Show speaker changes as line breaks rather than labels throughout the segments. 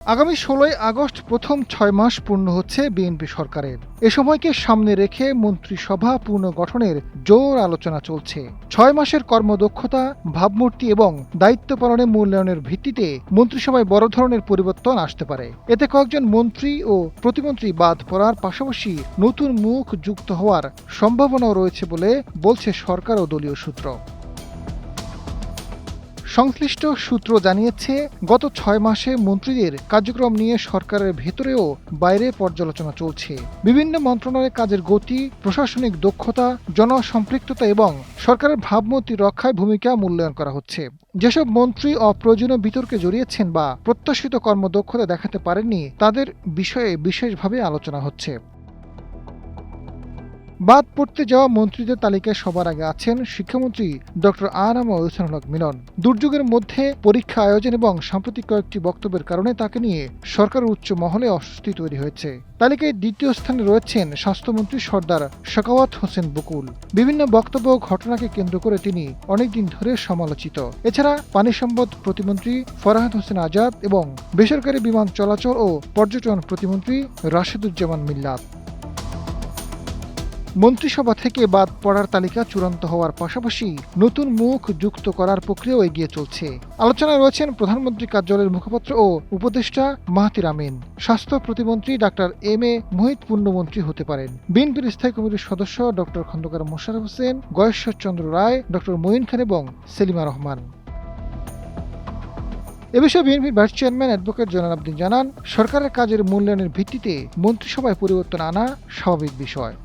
আগামী ১৬ই আগস্ট প্রথম ৬ মাস পূর্ণ হচ্ছে বিএনপি সরকারের। এ সময়কে সামনে রেখে মন্ত্রিসভা পুনর্গঠনের জোর আলোচনা চলছে। ৬ মাসের কর্মদক্ষতা, ভাবমূর্তি এবং দায়িত্ব পালনে মূল্যায়নের ভিত্তিতে মন্ত্রিসভায় বড় ধরনের পরিবর্তন আসতে পারে। এতে কয়েকজন মন্ত্রী ও প্রতিমন্ত্রী বাদ পড়ার পাশাপাশি নতুন মুখ যুক্ত হওয়ার সম্ভাবনাও রয়েছে বলে বলছে সরকার ও দলীয় সূত্র। সংশ্লিষ্ট সূত্র জানিয়েছে, গত ৬ মাসে মন্ত্রীদের কার্যক্রম নিয়ে সরকারের ভেতরে ও বাইরে পর্যালোচনা চলছে। বিভিন্ন মন্ত্রণালয়ের কাজের গতি, প্রশাসনিক দক্ষতা, জনসম্পৃক্ততা এবং সরকারের ভাবমূর্তি রক্ষায় ভূমিকা মূল্যায়ন করা হচ্ছে। যেসব মন্ত্রী অপ্রয়োজনীয় বিতর্কে জড়িয়েছেন বা প্রত্যাশিত কর্মদক্ষতা দেখাতে পারেননি, তাদের বিষয়ে বিশেষভাবে আলোচনা হচ্ছে। বাদ পড়তে যাওয়া মন্ত্রীদের তালিকায় সবার আগে আছেন শিক্ষামন্ত্রী ডক্টর আ.এ.ম. ইহসানুল হক মিলন। দুর্যোগের মধ্যে পরীক্ষা আয়োজন এবং সাম্প্রতিক কয়েকটি বক্তব্যের কারণে তাকে নিয়ে সরকারের উচ্চ মহলে অস্বস্তি তৈরি হয়েছে। তালিকায় দ্বিতীয় স্থানে রয়েছেন স্বাস্থ্যমন্ত্রী সর্দার সাখাওয়াত হোসেন বকুল। বিভিন্ন বক্তব্য ও ঘটনাকে কেন্দ্র করে তিনি অনেকদিন ধরে সমালোচিত। এছাড়া পানি সম্পদ প্রতিমন্ত্রী ফরহাদ হোসেন আজাদ এবং বেসরকারি বিমান চলাচল ও পর্যটন প্রতিমন্ত্রী রাশেদুজ্জামান মিল্লাত। মন্ত্রিসভা থেকে বাদ পড়ার তালিকা চূড়ান্ত হওয়ার পাশাপাশি নতুন মুখ যুক্ত করার প্রক্রিয়াও এগিয়ে চলছে। আলোচনায় রয়েছেন প্রধানমন্ত্রী কার্যালয়ের মুখপাত্র ও উপদেষ্টা মাহাথির আমিন। স্বাস্থ্য প্রতিমন্ত্রী ডাক্তার এম.এ. মুহিত পূর্ণমন্ত্রী হতে পারেন। বিএনপির স্থায়ী কমিটির সদস্য ডক্টর খন্দকার মোশাররফ হোসেন, গয়েশ্বর চন্দ্র রায়, ডক্টর মঈন খান এবং সেলিমা রহমান। এ বিষয়ে বিএনপির vice chairman advocate Joynal Abedin জানান, সরকারের কাজের মূল্যায়নের ভিত্তিতে মন্ত্রিসভায় পরিবর্তন আনা স্বাভাবিক বিষয়।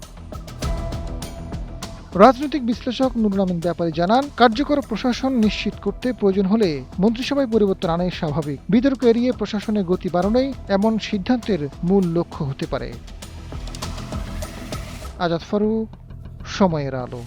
রাজনৈতিক বিশ্লেষক নুরুল আমিন ব্যাপারী জানান, কার্যকর প্রশাসন নিশ্চিত করতে প্রয়োজন হলে মন্ত্রিসভায় পরিবর্তন আনাই স্বাভাবিক। বিতর্ক এড়িয়ে প্রশাসনের গতি বাড়ানোই এমন সিদ্ধান্তের মূল লক্ষ্য হতে পারে। আজাদ ফারুক, সময়ের আলো।